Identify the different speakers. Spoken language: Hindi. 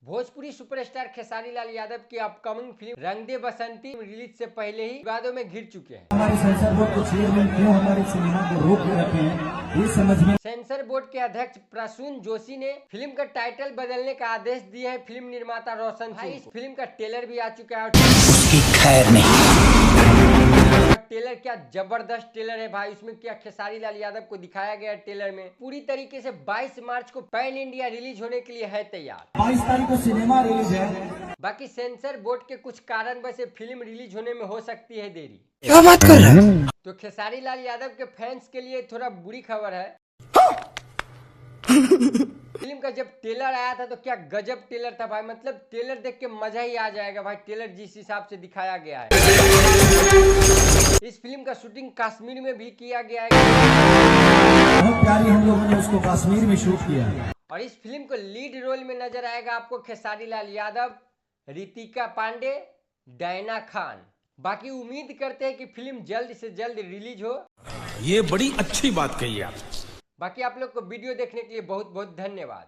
Speaker 1: भोजपुरी सुपरस्टार खेसारी लाल यादव की अपकमिंग फिल्म रंग दे बसंती रिलीज से पहले ही विवादों में घिर चुके हैं।
Speaker 2: हमारे सेंसर बोर्ड को चेयरमैन क्यों हमारे सिनेमा को रोक के रखे हैं, ये समझ में।
Speaker 1: सेंसर बोर्ड के अध्यक्ष प्रसून जोशी ने फिल्म का टाइटल बदलने का आदेश दिया है। फिल्म निर्माता रोशन सिंह। इस फिल्म का ट्रेलर भी आ चुका है।
Speaker 3: उसकी खैर नहीं।
Speaker 1: ट्रेलर क्या जबरदस्त ट्रेलर है भाई। उसमें क्या खेसारी लाल यादव को दिखाया गया ट्रेलर में पूरी तरीके से 22 मार्च को पैन इंडिया रिलीज होने के लिए है तैयार।
Speaker 2: 22 तारीख को सिनेमा रिलीज है।
Speaker 1: बाकी सेंसर बोर्ड के कुछ कारण वैसे फिल्म रिलीज होने में हो सकती है देरी।
Speaker 3: क्या बात कर रहा है?
Speaker 1: तो खेसारी लाल यादव के फैंस के लिए थोड़ा बुरी खबर है। फिल्म का जब ट्रेलर आया था तो क्या गजब ट्रेलर था भाई। मतलब ट्रेलर देख के मजा ही आ जाएगा भाई। ट्रेलर जिस हिसाब से दिखाया गया है। इस फिल्म का शूटिंग कश्मीर में भी किया गया है।
Speaker 2: बहुत प्यारी हम लोगों ने उसको कश्मीर में शूट किया।
Speaker 1: और इस फिल्म को लीड रोल में नजर आएगा आपको खेसारी लाल यादव, रितिका पांडे, डायना खान। बाकी उम्मीद करते हैं कि फिल्म जल्द से जल्द रिलीज हो।
Speaker 4: ये बड़ी अच्छी बात कही आप।
Speaker 1: बाकी आप लोग को वीडियो देखने के लिए बहुत बहुत धन्यवाद।